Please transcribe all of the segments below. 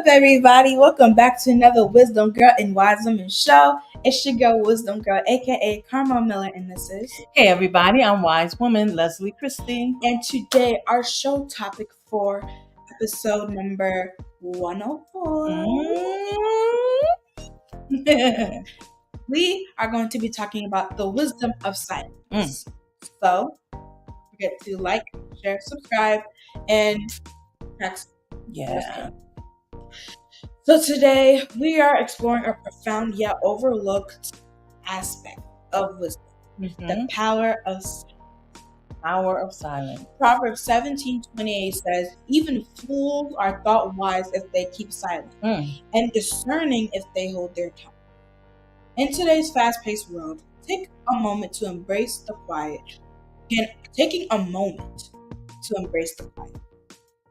everybody? Welcome back to another Wisdom Girl and Wise Woman show. It's your girl, Wisdom Girl, aka Carmel Miller, and this is. Hey everybody, I'm Wise Woman Leslie Christie. And today, our show topic for episode number 104. We are going to be talking about the wisdom of silence. So, don't forget to like, share, subscribe, and text. Yeah. So today we are exploring a profound yet overlooked aspect of wisdom, the power of silence. Power of silence. Proverbs 17:28 says, "Even fools are thought wise if they keep silent, and discerning if they hold their tongue." In today's fast-paced world, take a moment to embrace the quiet. Taking a moment to embrace the quiet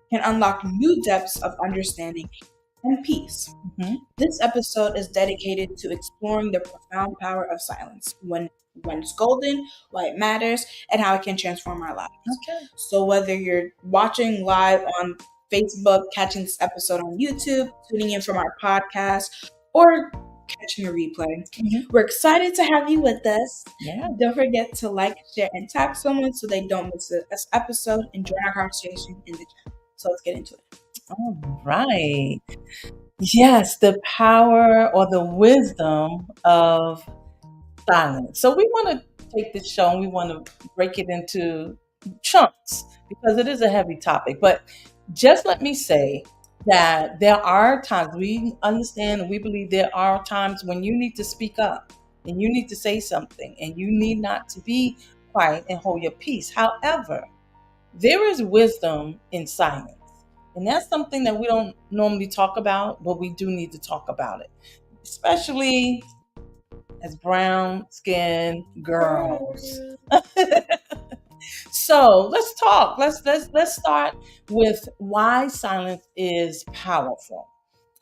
can unlock new depths of understanding and peace. This episode is dedicated to exploring the profound power of silence, when it's golden, why it matters, and how it can transform our lives. Okay. So whether you're watching live on Facebook, catching this episode on YouTube, tuning in from our podcast, or catching a replay, we're excited to have you with us. Yeah. Don't forget to like, share, and tag someone so they don't miss this episode, and join our conversation in the chat. So let's get into it. All right. Yes, the power or the wisdom of silence. So we want to take this show and we want to break it into chunks because it is a heavy topic. But just let me say that there are times we understand and we believe there are times when you need to speak up and you need to say something and you need not to be quiet and hold your peace. However, there is wisdom in silence. And that's something that we don't normally talk about, but we do need to talk about it, especially as brown skinned girls. So let's talk. Let's start with why silence is powerful.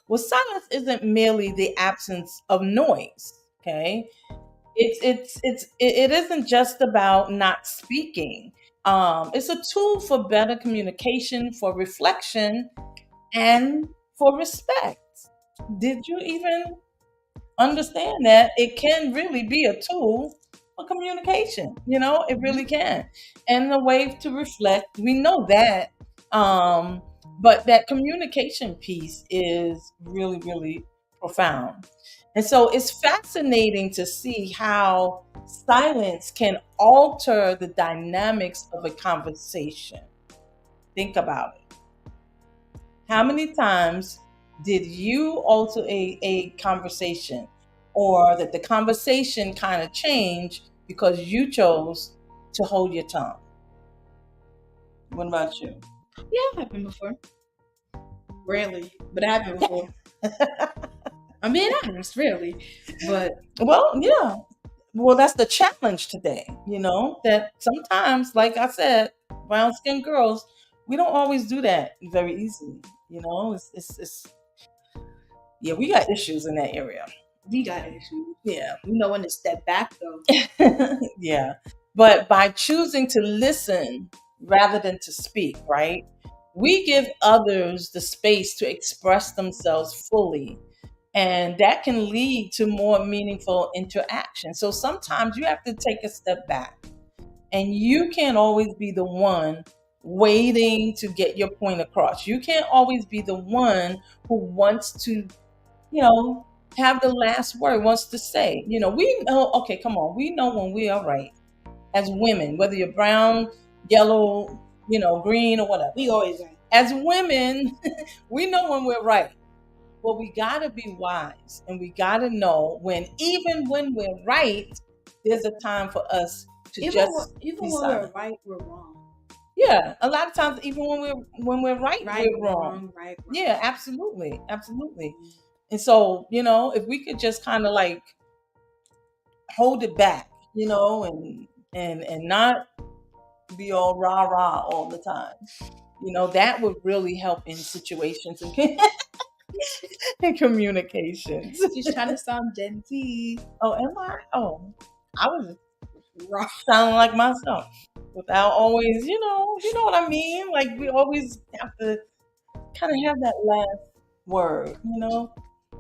Well, silence isn't merely the absence of noise. Okay, it isn't just about not speaking. It's a tool for better communication, for reflection, and for respect. Did you even understand that it can really be a tool for communication? It really can. And the way to reflect, we know that. But that communication piece is really, really profound. And so it's fascinating to see how silence can alter the dynamics of a conversation. Think about it. How many times did you alter a conversation, or that the conversation kind of changed because you chose to hold your tongue? What about you? Yeah, it happened before. Rarely, but it happened before. I'm being honest, really. But Well, that's the challenge today, that sometimes, like I said, brown skinned girls, we don't always do that very easily. We got issues in that area. We got issues. Yeah. We know when to step back, though. Yeah. But by choosing to listen rather than to speak, right, we give others the space to express themselves fully. And that can lead to more meaningful interaction. So sometimes you have to take a step back. And you can't always be the one waiting to get your point across. You can't always be the one who wants to, have the last word, wants to say. We know, okay, come on. We know when we are right as women, whether you're brown, yellow, green or whatever. We always right. As women, we know when we're right. Well, we got to be wise, and we got to know even when we're right, there's a time for us to even when we're right, we're wrong. Yeah, a lot of times, even when we're right, we're wrong. Right. Yeah, absolutely. And so, if we could just kind of like hold it back, and not be all rah all the time, that would really help in situations and communications. She's trying to sound Gen Z. Oh, am I? Oh, I was sounding like myself without always, you know what I mean? Like we always have to kind of have that last Word,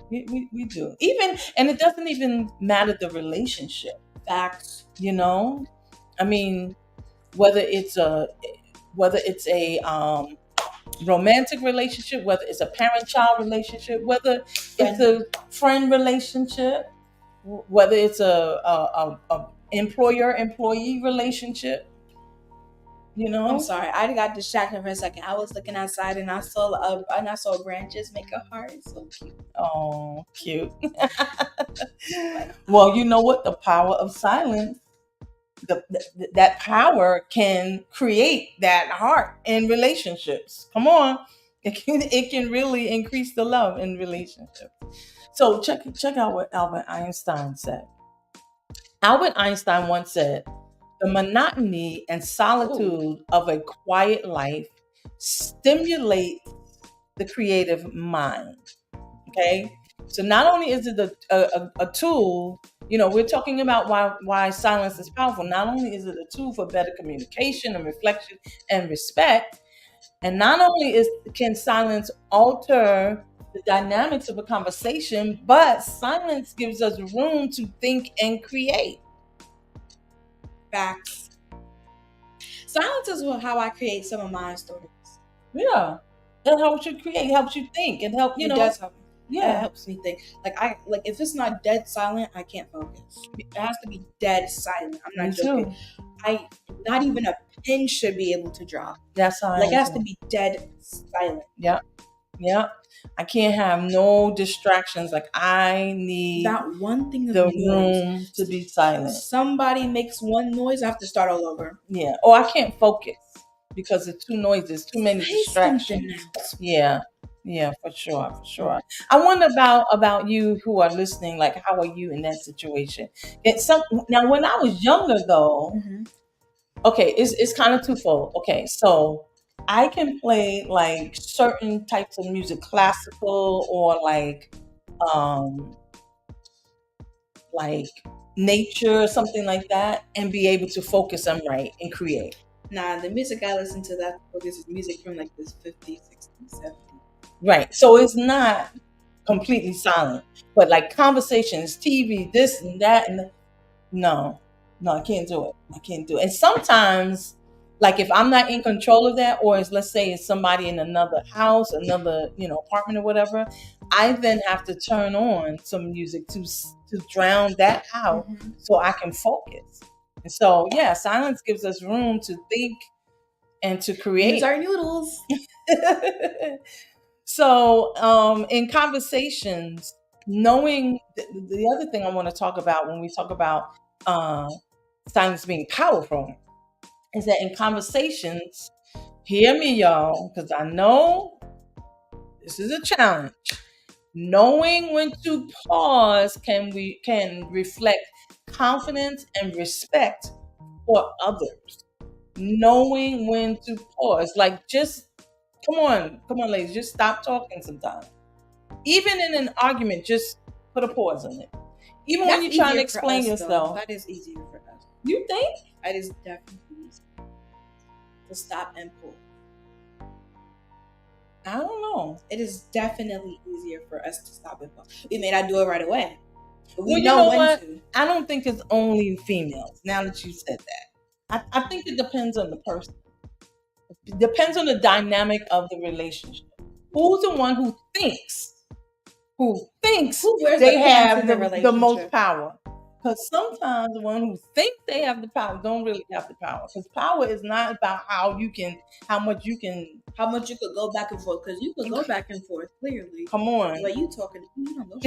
we do. Even, and it doesn't even matter the relationship. Facts. I mean, whether it's a romantic relationship, whether it's a parent-child relationship, whether it's a friend relationship, whether it's a employer-employee relationship. I'm sorry, I got distracted for a second. I was looking outside and I saw branches make a heart. It's so cute. Oh, cute. Well, you know what? The power of silence. That power can create that heart in relationships. Come on, it can really increase the love in relationships. So check out what Albert Einstein said. Albert Einstein once said, "The monotony and solitude of a quiet life stimulate the creative mind." Okay, so not only is it a tool, we're talking about why silence is powerful. Not only is it a tool for better communication and reflection and respect, and not only can silence alter the dynamics of a conversation, but silence gives us room to think and create. Facts. Silence is how I create some of my stories. Yeah, it helps you create, helps you think, and it does help. Yeah, it helps me think. Like if it's not dead silent, I can't focus. It has to be dead silent. I'm not joking. Not even a pin should be able to drop. That's how. Like it has to be dead silent. Yeah. I can't have no distractions. Like I need that one thing of the noise. room to be silent. Somebody makes one noise, I have to start all over. Yeah. Or I can't focus because it's too noisy. There's too many distractions. Yeah, for sure. I wonder about you who are listening. Like, how are you in that situation? Now, when I was younger, though, okay, it's kind of twofold. Okay, so I can play like certain types of music, classical or like nature or something like that, and be able to focus and write and create. Nah, the music I listen to, that focus is music from like this 50s, 60s, 70s. Right. So it's not completely silent, but like conversations, TV, this and that, and no, I can't do it. And sometimes, like if I'm not in control of that, or let's say it's somebody in another house, another apartment or whatever, I then have to turn on some music to drown that out so I can focus. And so silence gives us room to think and to create. Use our noodles. So in conversations, knowing the other thing I want to talk about when we talk about silence being powerful is that in conversations, hear me, y'all, because I know this is a challenge. Knowing when to pause can reflect confidence and respect for others. Knowing when to pause, like just come on, ladies, just stop talking sometimes. Even in an argument, just put a pause on it. Even when you're trying to explain yourself. That is easier for us. You think? That is definitely easier to stop and pull. I don't know. It is definitely easier for us to stop and pull. We may not do it right away, but we know when to. I don't think it's only females. Now that you said that, I think it depends on the person. It depends on the dynamic of the relationship. Who's the one who thinks they have the most power? Because sometimes the one who thinks they have the power don't really have the power. Because power is not about how much you could go back and forth. Because you could go back and forth clearly. Come on. Like you talking, you don't know.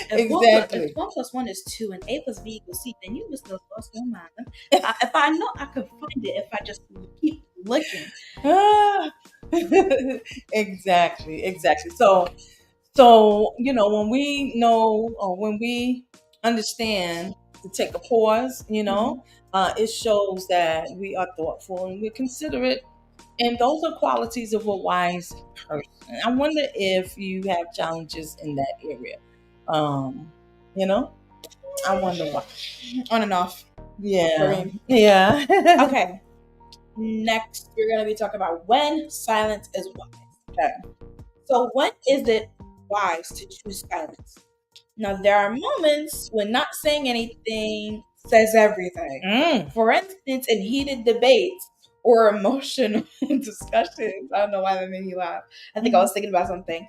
Exactly. If 1 + 1 is 2 and A + B = C, then you must have lost your mind. If I know, I could find it if I just keep looking. Exactly. So when we know or when we understand to take a pause, it shows that we are thoughtful and we're considerate. And those are qualities of a wise person. I wonder if you have challenges in that area. I wonder why. On and off. Yeah. Okay. Next, we're going to be talking about when silence is wise. Okay. So when is it wise to choose silence? Now, there are moments when not saying anything says everything. Mm. For instance, in heated debates or emotional discussions. I don't know why that made me laugh. I think I was thinking about something.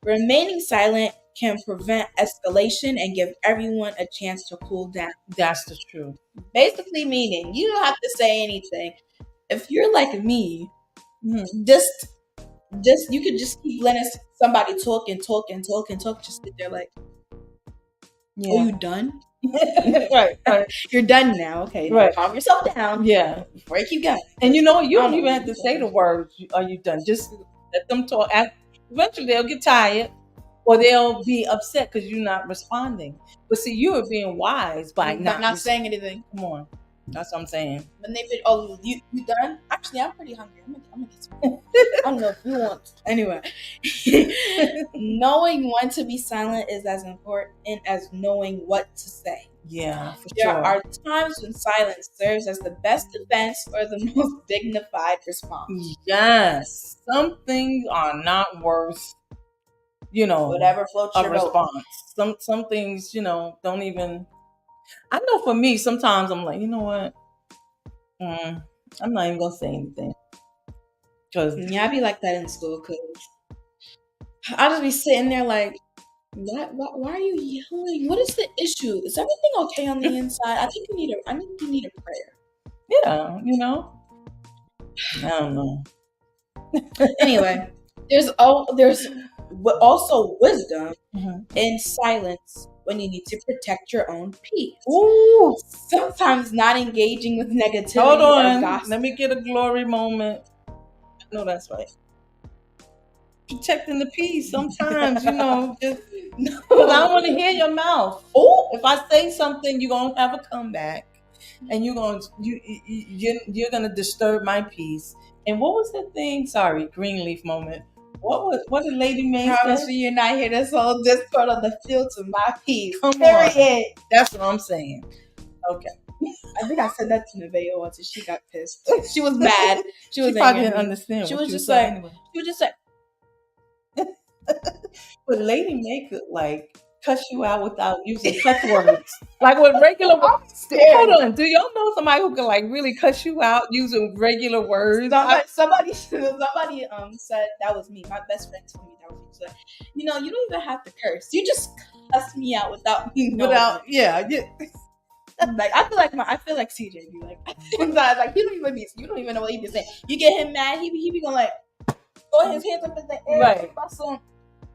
Remaining silent can prevent escalation and give everyone a chance to cool down. That's the truth. Basically, meaning you don't have to say anything. If you're like me, Mhm. just you could just keep letting somebody talk and talk and talk and talk. Just sit there like, Yeah. oh, you done? Right. You're done now. Okay, now Right. calm yourself down Yeah. before you keep going. And you know what? You I don't don't even know. have to say the words. Are you done? Just let them talk. Eventually, they'll get tired, or they'll be upset because you're not responding. But see, you are being wise by not saying anything. Come on, that's what I'm saying. When they say, "Oh, you done?" Actually, I'm pretty hungry. I'm gonna get some. I don't know if you want. Anyway, knowing when to be silent is as important as knowing what to say. Yeah, for There sure. are times when silence serves as the best defense or the most dignified response. Yes, some things are not worth, Whatever floats a your boat. response. Some things, don't even. I know for me, sometimes I'm like, you know what? I'm not even gonna say anything. Cause Yeah, I be like that in school because I'll just be sitting there like, why are you yelling? What is the issue? Is everything okay on the inside? I think you need a prayer. yeah, I don't know. Anyway, there's also wisdom in silence when you need to protect your own peace. Ooh. Sometimes not engaging with negativity Hold on. or gossip. Let me get a glory moment. No, that's right. Protecting the peace. Sometimes, just because I don't want to hear your mouth. Oh, If I say something, you're gonna have a comeback, and you're gonna disturb my peace. And what was the thing? Sorry, Greenleaf moment. What did Lady May promise say? me you're not here to sow discord on the field to my peace. Come Period. on. That's what I'm saying. Okay. I think I said that to Nevaeh once and she got pissed. She was mad. She was probably angry. didn't understand. She what was you just saying like, anyway. she was just like, But Lady May could cuss you out without using cuss words. Like with regular words. Hold on. Do y'all know somebody who can really cuss you out using regular words? Somebody said that was me. My best friend told me that was me. So, you don't even have to curse. You just cuss me out without me knowing. Yeah. Like I feel like CJ be like sometimes you don't even know what he be saying. You get him mad, he be going like throwing his hands up in the air. Right.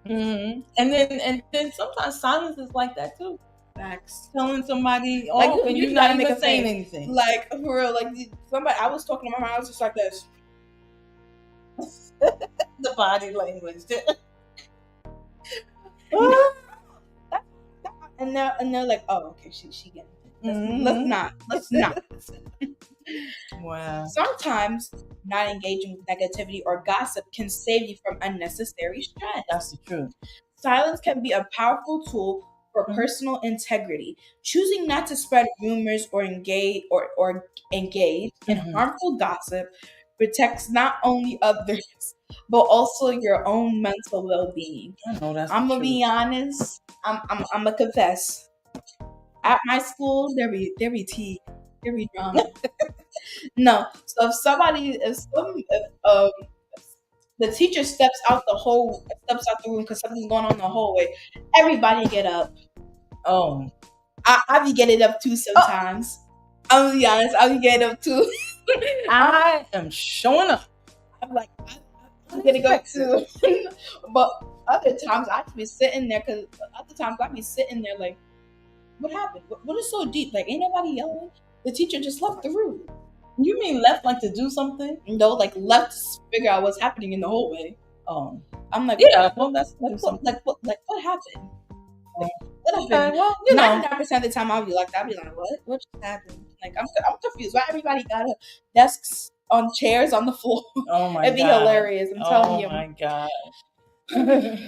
Mm-hmm. And then sometimes silence is like that too. Facts. Telling somebody and you you're not make even a saying face. anything. Like for real, somebody I was talking to my mom, I was just like this. The body language. And they're like, oh, okay, she getting it. Let's not. Wow. Sometimes not engaging with negativity or gossip can save you from unnecessary stress. That's the truth. Silence can be a powerful tool for personal integrity. Choosing not to spread rumors or engage in harmful gossip protects not only others but also your own mental well-being. I'm gonna be honest. I'm gonna confess. At my school, there be tea, there be drama. No, so if the teacher steps out the room because something's going on in the hallway, everybody get up. Oh, I be getting up too sometimes. I'm gonna be honest, I be getting up too. I am showing up. I'm like, I'm gonna go too. But other times I be sitting there like, what happened? What is so deep? Like, ain't nobody yelling. The teacher just left the room. You mean left to do something? No, left to figure out what's happening in the hallway. Oh, I'm like, yeah. Well, that's what happened? What happened? Okay, well, 99% of the time I'll be like that. I'll be like, what just happened? Like, I'm confused. Why everybody got desks on chairs on the floor? Oh my god, it'd be hilarious. I'm telling you. Oh my god.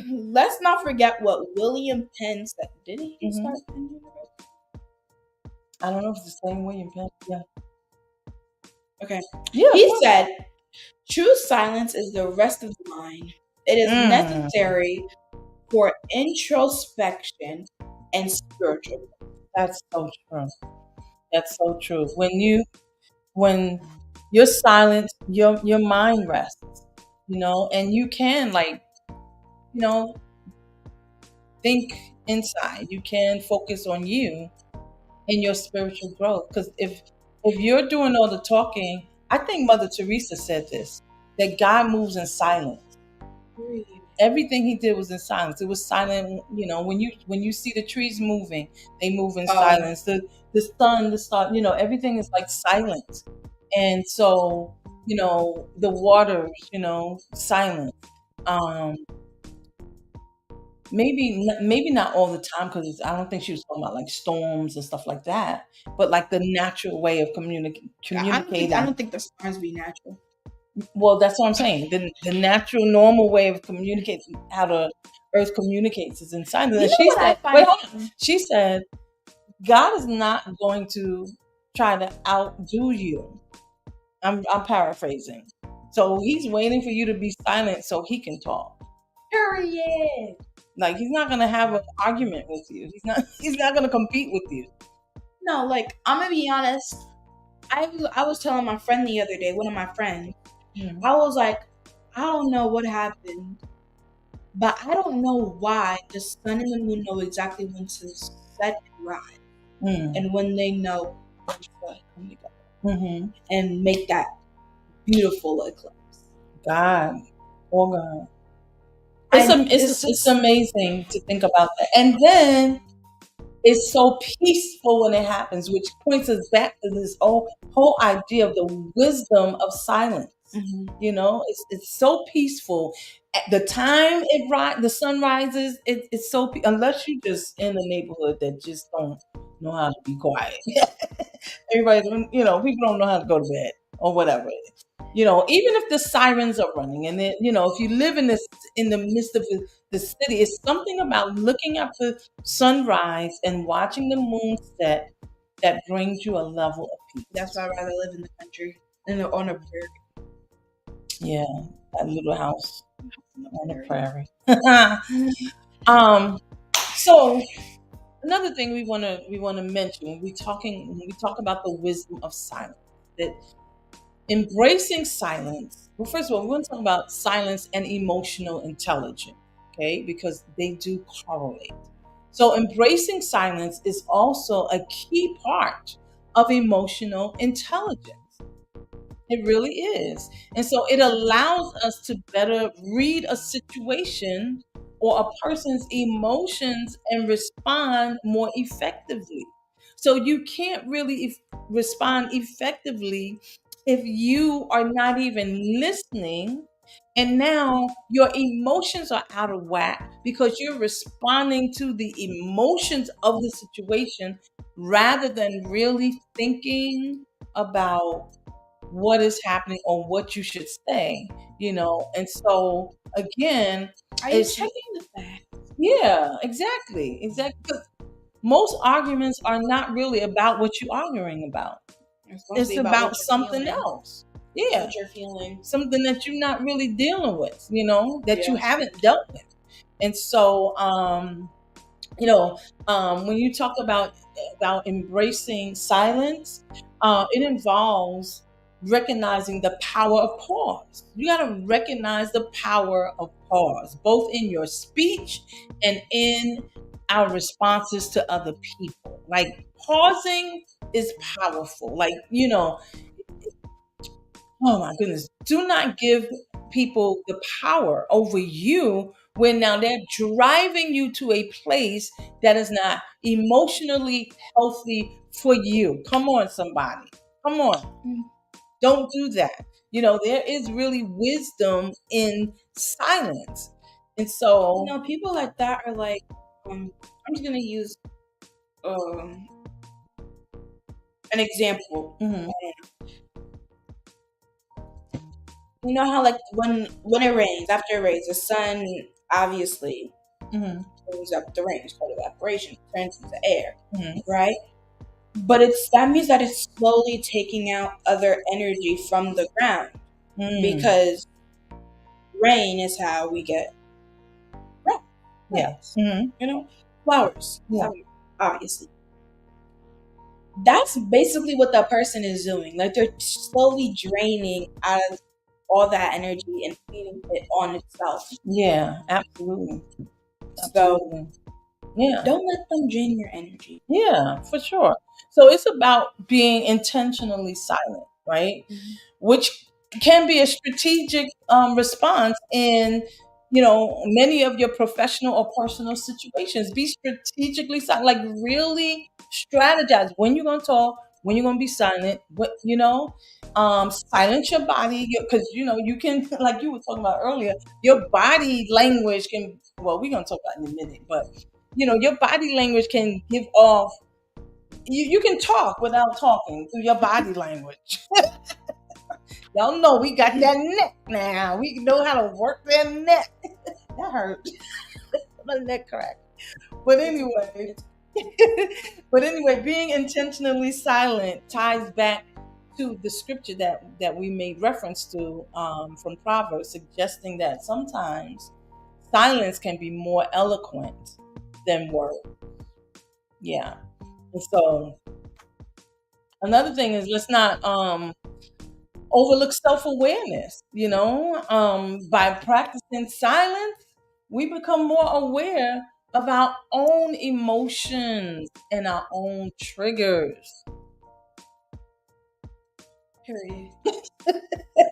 Let's not forget what William Penn said. Did he start Penn University? I don't know if it's the same William Penn. Yeah. Okay. Yeah. He said, "True silence is the rest of the mind. It is Mm. necessary for introspection and spiritual growth. That's so true. That's so true. When you're silent, your mind rests, and you can, like, you know, think inside. You can focus on you and your spiritual growth. Because if you're doing all the talking, I think Mother Teresa said this, that God moves in silence. Everything he did was in silence. It was silent. When you see the trees moving, they move in silence. The sun, the star, everything is like silent. And so, the waters, silent. Um, maybe not all the time, because I don't think she was talking about like storms and stuff like that. But like the natural way of communicating. I don't think the stars be natural. Well, that's what I'm saying. The natural, normal way of communicating, how the earth communicates, is in silence. And she said, wait, hold on. She said, God is not going to try to outdo you. I'm paraphrasing. So he's waiting for you to be silent so he can talk. Period. Like, he's not gonna have an argument with you. He's not gonna compete with you. No, like, I'm gonna be honest. I was telling my friend the other day, one of my friends, I was like, I don't know what happened, but I don't know why the sun and the moon know exactly when to set and rise, and when they know when to come together and make that beautiful eclipse. God. It's amazing to think about that. And then it's so peaceful when it happens, which points us back to this whole idea of the wisdom of silence. It's so peaceful. At the time the sun rises, it's so unless you just in a neighborhood that just don't know how to be quiet. Everybody, people don't know how to go to bed or whatever. Even if the sirens are running, and then, if you live in the midst of the city, it's something about looking at the sunrise and watching the moon set that brings you a level of peace. That's why I'd rather live in the country than on a prairie. Yeah, that little house on the prairie. So another thing we want to mention when we talk about the wisdom of silence, that embracing silence. Well, first of all, we want to talk about silence and emotional intelligence, okay? Because they do correlate. So embracing silence is also a key part of emotional intelligence. It really is. And so it allows us to better read a situation or a person's emotions and respond more effectively. So you can't really respond effectively if you are not even listening, and now your emotions are out of whack because you're responding to the emotions of the situation rather than really thinking about what is happening or what you should say, and so again, are you checking the facts? Yeah, exactly. Because most arguments are not really about what you're arguing about. It's about something else. Yeah, what you're feeling, something that you're not really dealing with, that you haven't dealt with. And so when you talk about embracing silence, it involves recognizing the power of pause. You got to recognize the power of pause, both in your speech and in our responses to other people. Like, pausing is powerful. Like, oh my goodness, do not give people the power over you when now they're driving you to a place that is not emotionally healthy for you. Come on, somebody. Come on. Don't do that. There is really wisdom in silence. And so, people like that are like, I'm just going to use an example. You know how, like, when it rains, after it rains, the sun obviously brings up the rain. It's called evaporation. It turns into air, right? But that means that it's slowly taking out other energy from the ground, because rain is how we get rain. Yeah. Mm-hmm. Flowers. Yeah. Obviously. That's basically what that person is doing. Like they're slowly draining out of all that energy and feeding it on itself. Yeah, absolutely. So yeah, don't let them drain your energy. Yeah, for sure. So it's about being intentionally silent, right? Mm-hmm. Which can be a strategic response in many of your professional or personal situations. Be strategically silent, like really strategize when you're going to talk, when you're going to be silent. Silence your body, because you can, like you were talking about earlier, your body language can. Well, we're going to talk about it in a minute, but your body language can give off. You can talk without talking through your body language. Y'all know we got that neck now. We know how to work that neck. That hurt. My neck cracked. But anyway, being intentionally silent ties back to the scripture that we made reference to from Proverbs, suggesting that sometimes silence can be more eloquent than words. Yeah. And so another thing is, let's not overlook self-awareness. By practicing silence, we become more aware of our own emotions and our own triggers. Period.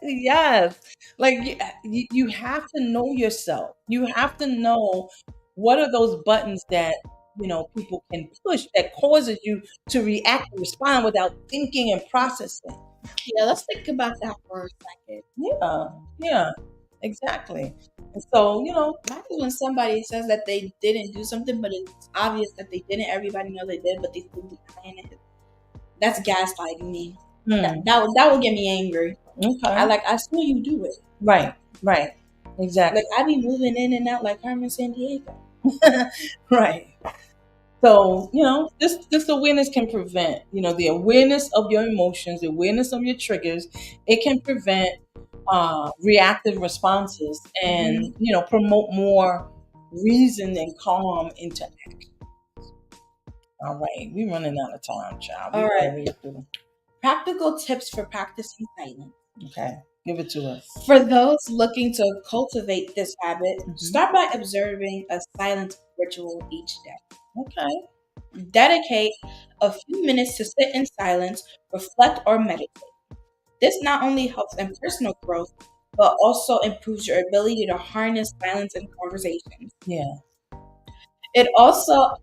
Yes. Like you have to know yourself. You have to know what are those buttons that people can push that causes you to react and respond without thinking and processing. Yeah, let's think about that for a second. Yeah, exactly. And so, That's when somebody says that they didn't do something, but it's obvious that they didn't. Everybody knows they did, but they still denying it. That's gaslighting me. That will get me angry. Okay. I saw you do it. Right, exactly. Like I be moving in and out like Carmen Sandiego. Right. So, this awareness can prevent, the awareness of your emotions, the awareness of your triggers. It can prevent reactive responses and, promote more reason and calm interaction. All right. We're running out of time, child. All right. Practical tips for practicing silence. Okay. Give it to us. For those looking to cultivate this habit, start by observing a silent ritual each day. Okay. Dedicate a few minutes to sit in silence, reflect, or meditate. This not only helps in personal growth, but also improves your ability to harness silence in conversations. Yeah. It's also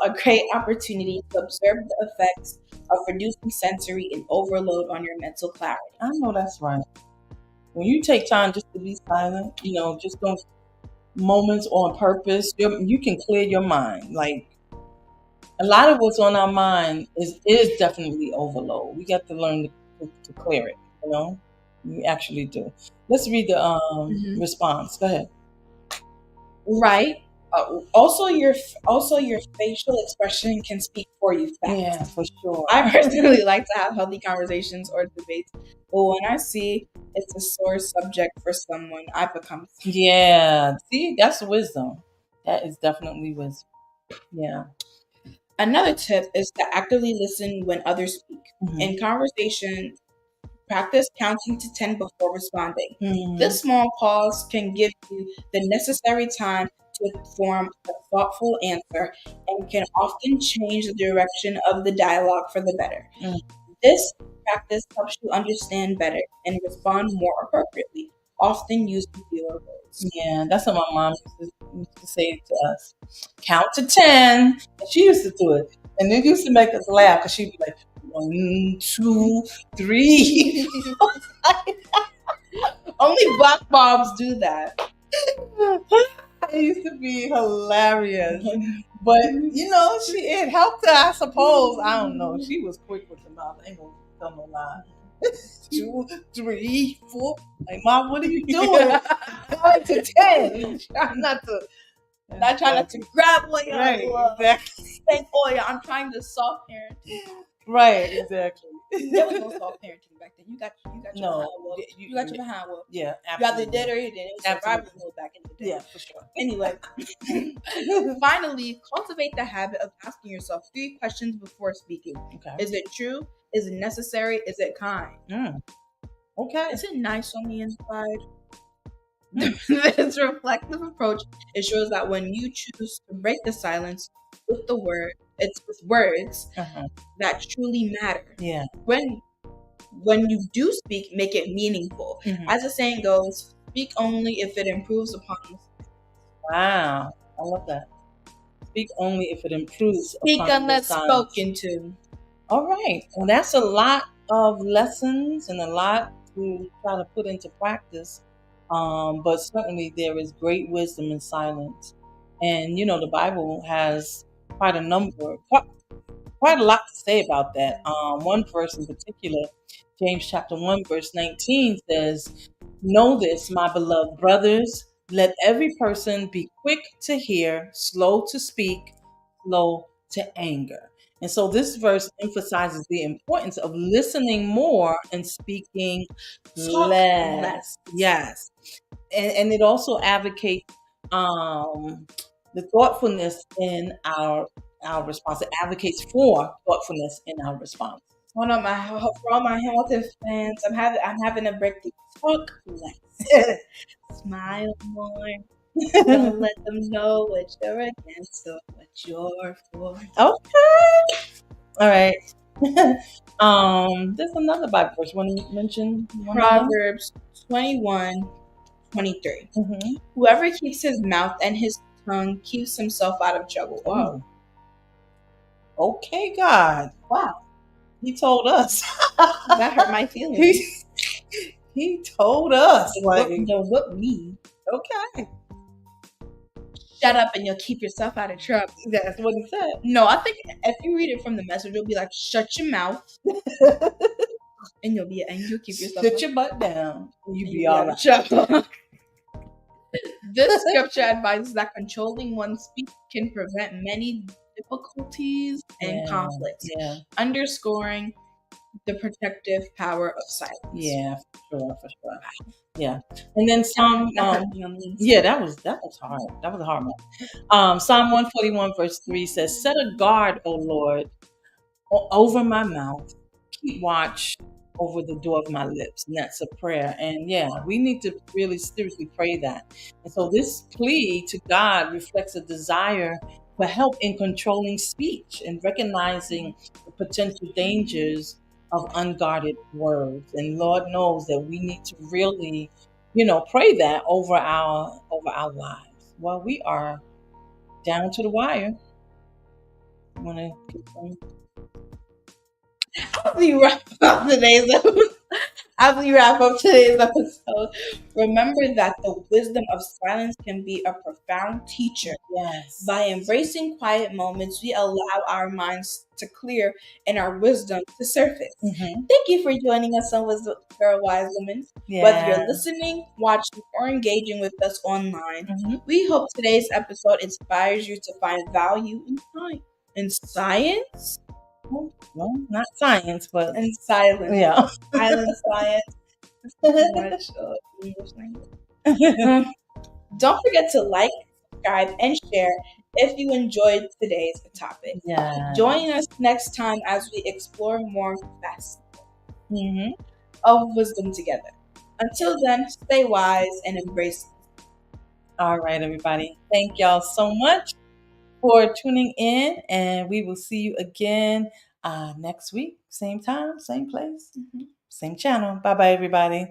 a great opportunity to observe the effects of reducing sensory and overload on your mental clarity. I know that's right. When you take time just to be silent, just those moments on purpose, you can clear your mind. Like, a lot of what's on our mind is definitely overload. We got to learn to clear it. We actually do. Let's read the response. Go ahead. Right. Also, your facial expression can speak for you. Yeah, for sure. I personally like to have healthy conversations or debates, but when I see it's a sore subject for someone, I become. Yeah. See, that's wisdom. That is definitely wisdom. Yeah. Another tip is to actively listen when others speak. In conversation, practice counting to 10 before responding. This small pause can give you the necessary time to form a thoughtful answer and can often change the direction of the dialogue for the better. This practice helps you understand better and respond more appropriately, often using fewer words. Yeah, that's what my mom used to say to us. Count to 10. She used to do it. And it used to make us laugh because she'd be like, 1, 2, 3. Only black moms do that. It used to be hilarious. But, it helped her, I suppose. I don't know. She was quick with the mouth. I ain't going to tell no lie. 2, 3, 4. Like, Mom, what are you doing? Count to 10. Not trying to grab Leah. Right, exactly. Thank Oya. I'm trying to soft parent. Right, exactly. There was no soft parenting back then. You got your No, behind whooped. You got your behind whooped. Yeah, You either absolutely. did or you didn't. It was survival mode back in the day. Yeah, for sure. Anyway, finally, cultivate the habit of asking yourself 3 questions before speaking. Okay. Is it true? Is it necessary? Is it kind? Okay. Is it nice on the inside? This reflective approach ensures that when you choose to break the silence with it's with words that truly matter. Yeah. When you do speak, make it meaningful. As the saying goes, speak only if it improves upon the silence. Wow, I love that. Speak only if it improves. Speak unless spoken to. All right, well, that's a lot of lessons and a lot to try to put into practice. But certainly there is great wisdom in silence, and the Bible has quite a lot to say about that. One verse in particular, James chapter 1, verse 19 says, "Know this, my beloved brothers, let every person be quick to hear, slow to speak, slow to anger." And so this verse emphasizes the importance of listening more and speaking less. Yes. And it also advocates the thoughtfulness in our response. It advocates for thoughtfulness in our response. For all my Hamilton fans, I'm having a birthday. Talk less. Smile more. Don't let them know what you're against or what you're for. Okay. All right. There's another Bible verse. Want to mention Proverbs 21:23. Whoever keeps his mouth and his tongue keeps himself out of trouble. Wow. Okay, God. Wow. He told us. That hurt my feelings. He told us. Don't whoop me. Okay. Shut up and you'll keep yourself out of trouble. That's what he said. No, I think if you read it from the Message, it'll be like, shut your mouth. and you'll keep yourself. Sit your butt down. You'll be all right. This scripture advises that controlling one's speech can prevent many difficulties and conflicts, underscoring the protective power of silence. Yeah, for sure. Yeah, and then Psalm. That was hard. That was a hard one. Psalm 141 verse 3 says, "Set a guard, O Lord, over my mouth. Keep watch over the door of my lips." And that's a prayer. And we need to really seriously pray that. And so this plea to God reflects a desire for help in controlling speech and recognizing the potential dangers of unguarded words. And Lord knows that we need to really, pray that over our lives. Well, we are down to the wire. You want to get some? As we wrap up today's episode, remember that the wisdom of silence can be a profound teacher. Yes. By embracing quiet moments, we allow our minds to clear and our wisdom to surface. Thank you for joining us on Wisdom for a Wise Woman. Whether you're listening, watching, or engaging with us online, we hope today's episode inspires you to find value in science. Well, not science, but in silence. Yeah. Silence, science. Much English language. Don't forget to like, subscribe, and share if you enjoyed today's topic. Yeah. Join us next time as we explore more facets of wisdom together. Until then, stay wise and embrace. All right, everybody. Thank y'all so much for tuning in, and we will see you again next week. Same time, same place, same channel. Bye-bye, everybody.